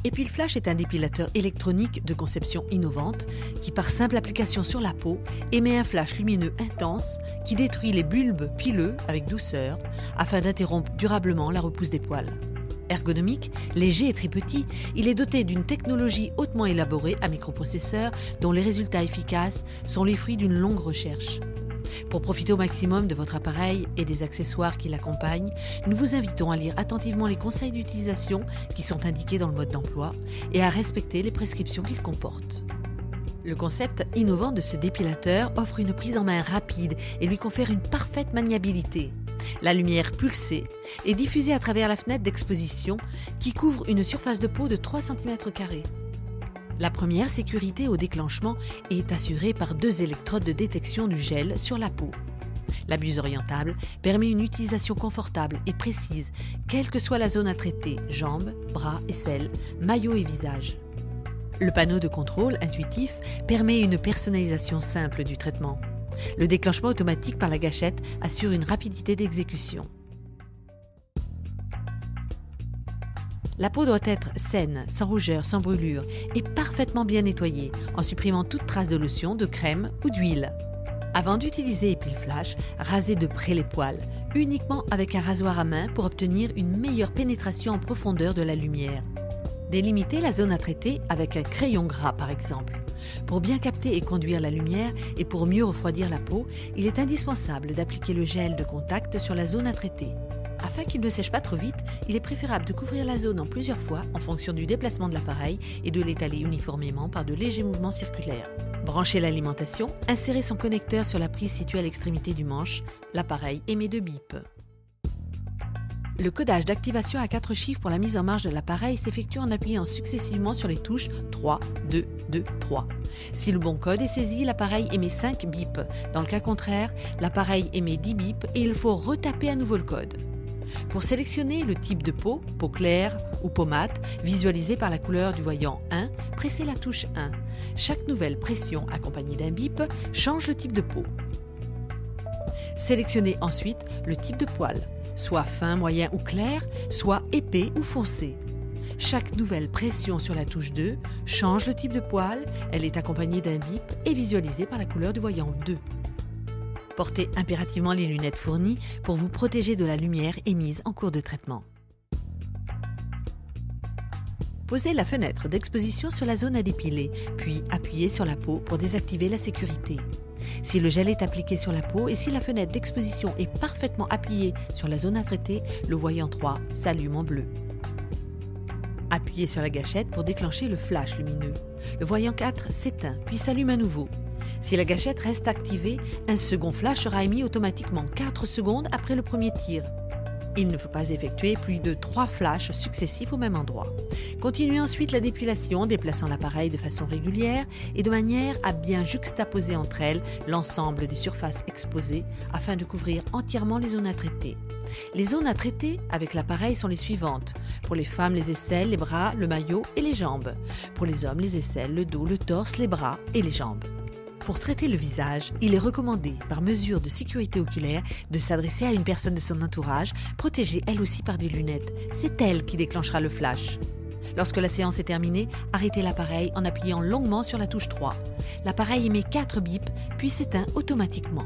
Epilflash est un dépilateur électronique de conception innovante qui, par simple application sur la peau, émet un flash lumineux intense qui détruit les bulbes pileux avec douceur afin d'interrompre durablement la repousse des poils. Ergonomique, léger et très petit, il est doté d'une technologie hautement élaborée à microprocesseurs dont les résultats efficaces sont les fruits d'une longue recherche. Pour profiter au maximum de votre appareil et des accessoires qui l'accompagnent, nous vous invitons à lire attentivement les conseils d'utilisation qui sont indiqués dans le mode d'emploi et à respecter les prescriptions qu'il comporte. Le concept innovant de ce dépilateur offre une prise en main rapide et lui confère une parfaite maniabilité. La lumière pulsée est diffusée à travers la fenêtre d'exposition qui couvre une surface de peau de 3 cm². La première sécurité au déclenchement est assurée par 2 électrodes de détection du gel sur la peau. La buse orientable permet une utilisation confortable et précise, quelle que soit la zone à traiter, jambes, bras, aisselles, maillot et visage. Le panneau de contrôle intuitif permet une personnalisation simple du traitement. Le déclenchement automatique par la gâchette assure une rapidité d'exécution. La peau doit être saine, sans rougeur, sans brûlure et parfaitement bien nettoyée en supprimant toute trace de lotion, de crème ou d'huile. Avant d'utiliser Epilflash, rasez de près les poils, uniquement avec un rasoir à main pour obtenir une meilleure pénétration en profondeur de la lumière. Délimitez la zone à traiter avec un crayon gras par exemple. Pour bien capter et conduire la lumière et pour mieux refroidir la peau, il est indispensable d'appliquer le gel de contact sur la zone à traiter. Afin qu'il ne sèche pas trop vite, il est préférable de couvrir la zone en plusieurs fois en fonction du déplacement de l'appareil et de l'étaler uniformément par de légers mouvements circulaires. Branchez l'alimentation, insérez son connecteur sur la prise située à l'extrémité du manche. L'appareil émet 2 bips. Le codage d'activation à 4 chiffres pour la mise en marche de l'appareil s'effectue en appuyant successivement sur les touches 3, 2, 2, 3. Si le bon code est saisi, l'appareil émet 5 bips. Dans le cas contraire, l'appareil émet 10 bips et il faut retaper à nouveau le code. Pour sélectionner le type de peau, peau claire ou peau mate, visualisée par la couleur du voyant 1, pressez la touche 1. Chaque nouvelle pression accompagnée d'un bip change le type de peau. Sélectionnez ensuite le type de poil, soit fin, moyen ou clair, soit épais ou foncé. Chaque nouvelle pression sur la touche 2 change le type de poil, elle est accompagnée d'un bip et visualisée par la couleur du voyant 2. Portez impérativement les lunettes fournies pour vous protéger de la lumière émise en cours de traitement. Posez la fenêtre d'exposition sur la zone à dépiler, puis appuyez sur la peau pour désactiver la sécurité. Si le gel est appliqué sur la peau et si la fenêtre d'exposition est parfaitement appuyée sur la zone à traiter, le voyant 3 s'allume en bleu. Appuyez sur la gâchette pour déclencher le flash lumineux. Le voyant 4 s'éteint, puis s'allume à nouveau. Si la gâchette reste activée, un second flash sera émis automatiquement 4 secondes après le premier tir. Il ne faut pas effectuer plus de 3 flashs successifs au même endroit. Continuez ensuite la dépilation en déplaçant l'appareil de façon régulière et de manière à bien juxtaposer entre elles l'ensemble des surfaces exposées afin de couvrir entièrement les zones à traiter. Les zones à traiter avec l'appareil sont les suivantes. Pour les femmes, les aisselles, les bras, le maillot et les jambes. Pour les hommes, les aisselles, le dos, le torse, les bras et les jambes. Pour traiter le visage, il est recommandé, par mesure de sécurité oculaire, de s'adresser à une personne de son entourage, protégée elle aussi par des lunettes. C'est elle qui déclenchera le flash. Lorsque la séance est terminée, arrêtez l'appareil en appuyant longuement sur la touche 3. L'appareil émet 4 bips, puis s'éteint automatiquement.